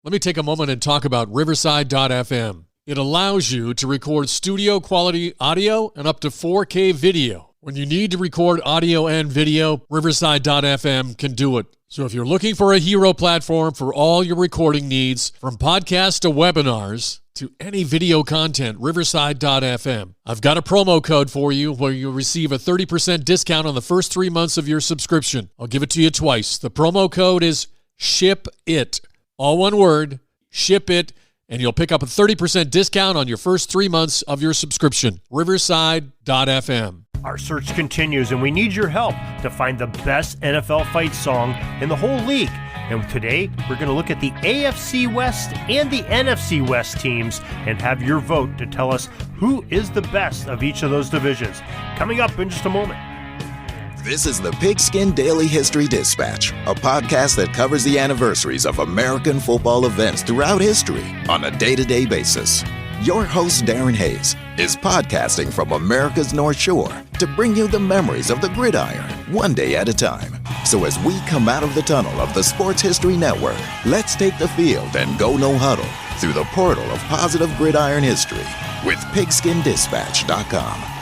Let me take a moment and talk about Riverside.fm. It allows you to record studio quality audio and up to 4K video. When you need to record audio and video, Riverside.fm can do it. So if you're looking for a hero platform for all your recording needs, from podcasts to webinars to any video content, Riverside.fm. I've got a promo code for you where you'll receive a 30% discount on the first 3 months of your subscription. I'll give it to you twice. The promo code is SHIPIT. All one word, SHIPIT, and you'll pick up a 30% discount on your first 3 months of your subscription. Riverside.fm. Our search continues, and we need your help to find the best NFL fight song in the whole league. And today, we're going to look at the AFC West and the NFC West teams and have your vote to tell us who is the best of each of those divisions. Coming up in just a moment. This is the Pigskin Daily History Dispatch, a podcast that covers the anniversaries of American football events throughout history on a day-to-day basis. Your host, Darren Hayes, is podcasting from America's North Shore to bring you the memories of the gridiron, one day at a time. So as we come out of the tunnel of the Sports History Network, let's take the field and go no huddle through the portal of positive gridiron history with pigskindispatch.com.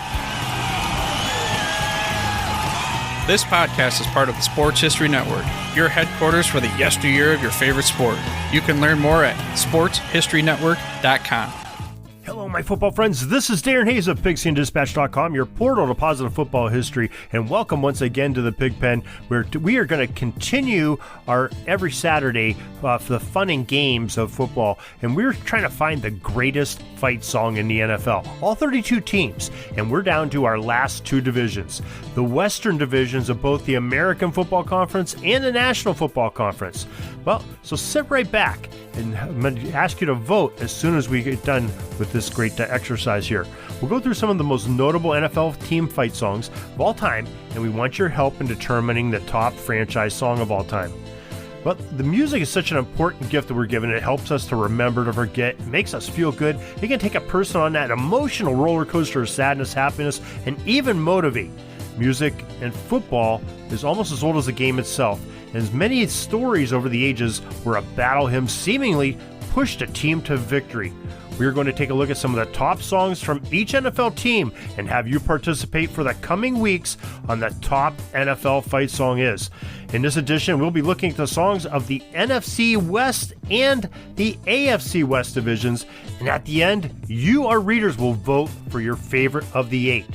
This podcast is part of the Sports History Network, your headquarters for the yesteryear of your favorite sport. You can learn more at sportshistorynetwork.com. Hello, my football friends. This is Darren Hayes of PigskinDispatch.com, your portal to positive football history, and welcome once again to the Pig Pen, where we are going to continue our every Saturday for the fun and games of football, and we're trying to find the greatest fight song in the NFL. All 32 teams, and we're down to our last two divisions, the Western divisions of both the American Football Conference and the National Football Conference. Well, so sit right back, and I'm going to ask you to vote as soon as we get done with this great exercise here. We'll go through some of the most notable NFL team fight songs of all time, and we want your help in determining the top franchise song of all time. But the music is such an important gift that we're given. It helps us to remember, to forget, it makes us feel good. It can take a person on that emotional roller coaster of sadness, happiness, and even motivate. Music and football is almost as old as the game itself. And as many stories over the ages where a battle hymn seemingly pushed a team to victory. We are going to take a look at some of the top songs from each NFL team and have you participate for the coming weeks on the top NFL fight song is. In this edition, we'll be looking at the songs of the NFC West and the AFC West divisions. And at the end, you, our readers, will vote for your favorite of the 8.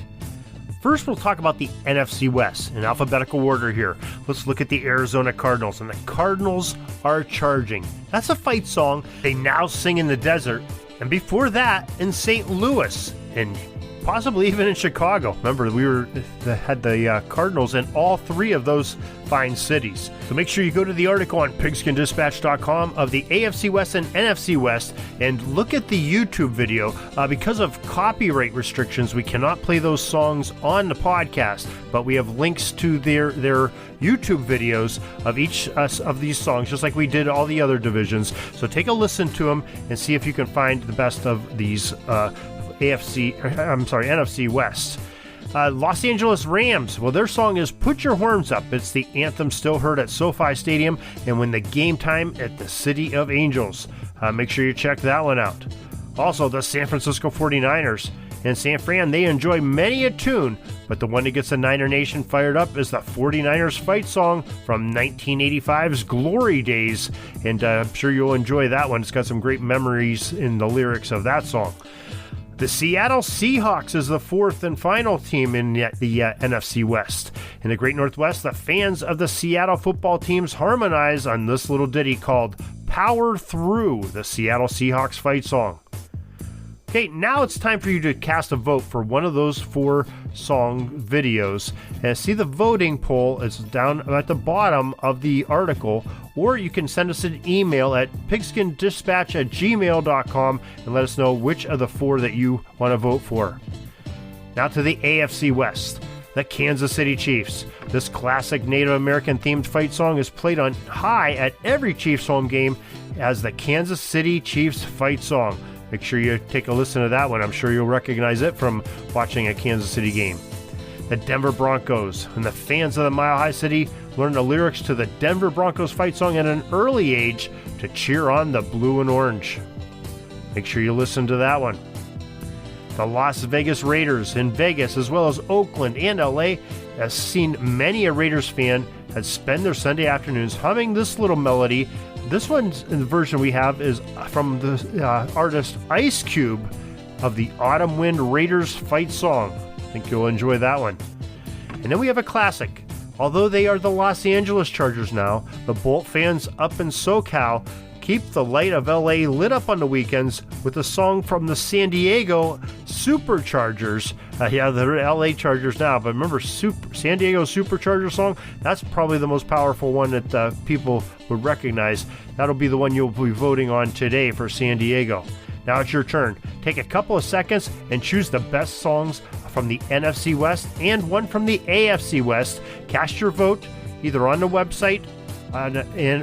First, we'll talk about the NFC West in alphabetical order here. Let's look at the Arizona Cardinals, and the Cardinals are charging. That's a fight song they now sing in the desert, and before that, in St. Louis, and possibly even in Chicago. Remember, we had the Cardinals in all three of those fine cities. So make sure you go to the article on pigskindispatch.com of the AFC West and NFC West and look at the YouTube video. Because of copyright restrictions, we cannot play those songs on the podcast, but we have links to their YouTube videos of each of these songs, just like we did all the other divisions. So take a listen to them and see if you can find the best of these NFC West. Los Angeles Rams, well, their song is Put Your Horns Up. It's the anthem still heard at SoFi Stadium and when the game time at the City of Angels. Make sure you check that one out. Also, the San Francisco 49ers. In San Fran, they enjoy many a tune, but the one that gets the Niner Nation fired up is the 49ers fight song from 1985's Glory Days, and I'm sure you'll enjoy that one. It's got some great memories in the lyrics of that song. The Seattle Seahawks is the fourth and final team in the NFC West. In the Great Northwest, the fans of the Seattle football teams harmonize on this little ditty called Power Through, the Seattle Seahawks fight song. Okay, now it's time for you to cast a vote for one of those 4 song videos. And see the voting poll is down at the bottom of the article, or you can send us an email at pigskindispatch@gmail.com and let us know which of the 4 that you want to vote for. Now to the AFC West. The Kansas City Chiefs. This classic Native American themed fight song is played on high at every Chiefs home game as the Kansas City Chiefs fight song. Make sure you take a listen to that one. I'm sure you'll recognize it from watching a Kansas City game. The Denver Broncos and the fans of the Mile High City learn the lyrics to the Denver Broncos fight song at an early age to cheer on the blue and orange. Make sure you listen to that one. The Las Vegas Raiders in Vegas, as well as Oakland and LA, has seen many a Raiders fan has spent their Sunday afternoons humming this little melody. This one's in the version we have is from the artist Ice Cube of the Autumn Wind Raiders fight song. I think you'll enjoy that one. And then we have a classic. Although they are the Los Angeles Chargers now, the Bolt fans up in SoCal keep the light of LA lit up on the weekends with a song from the San Diego Superchargers. They're LA Chargers now, but remember San Diego Superchargers song? That's probably the most powerful one that people would recognize. That'll be the one you'll be voting on today for San Diego. Now it's your turn. Take a couple of seconds and choose the best songs from the NFC West and one from the AFC West. Cast your vote either on the website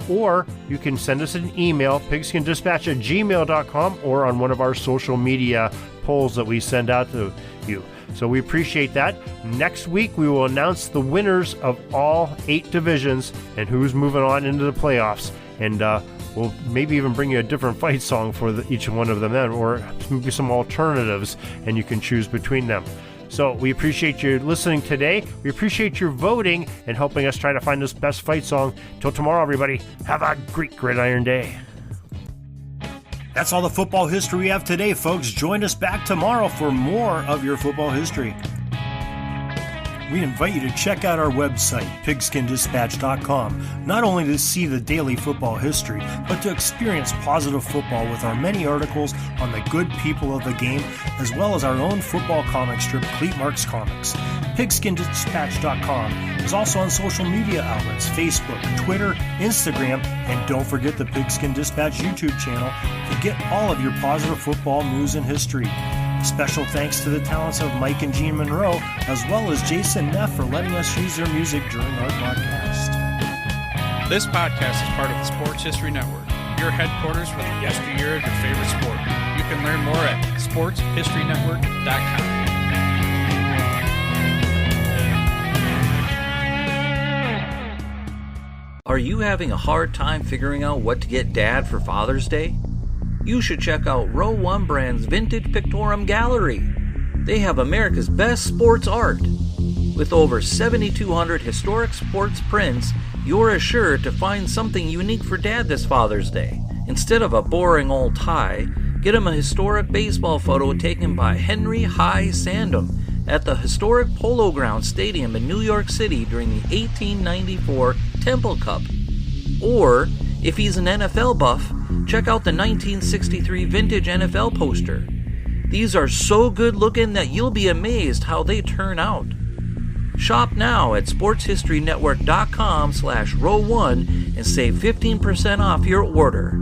or you can send us an email, pigskindispatch@gmail.com, or on one of our social media polls that we send out to you. So we appreciate that. Next week, we will announce the winners of all 8 divisions and who's moving on into the playoffs. And we'll maybe even bring you a different fight song for each one of them then, or maybe some alternatives, and you can choose between them. So we appreciate you listening today. We appreciate your voting and helping us try to find this best fight song. Till tomorrow, everybody, have a great Gridiron Day. That's all the football history we have today, folks. Join us back tomorrow for more of your football history. We invite you to check out our website, pigskindispatch.com, not only to see the daily football history, but to experience positive football with our many articles on the good people of the game, as well as our own football comic strip, Cleat Marks Comics. Pigskindispatch.com is also on social media outlets, Facebook, Twitter, Instagram, and don't forget the Pigskin Dispatch YouTube channel to get all of your positive football news and history. Special thanks to the talents of Mike and Gene Monroe, as well as Jason Neff for letting us use their music during our podcast. This podcast is part of the Sports History Network, your headquarters for the yesteryear of your favorite sport. You can learn more at sportshistorynetwork.com. Are you having a hard time figuring out what to get Dad for Father's Day? You should check out Row 1 Brand's Vintage Pictorum Gallery. They have America's best sports art. With over 7,200 historic sports prints, you're assured to find something unique for Dad this Father's Day. Instead of a boring old tie, get him a historic baseball photo taken by Henry High Sandom at the historic Polo Grounds Stadium in New York City during the 1894 Temple Cup. Or, if he's an NFL buff, check out the 1963 vintage NFL poster. These are so good looking that you'll be amazed how they turn out. Shop now at sportshistorynetwork.com/row1 and save 15% off your order.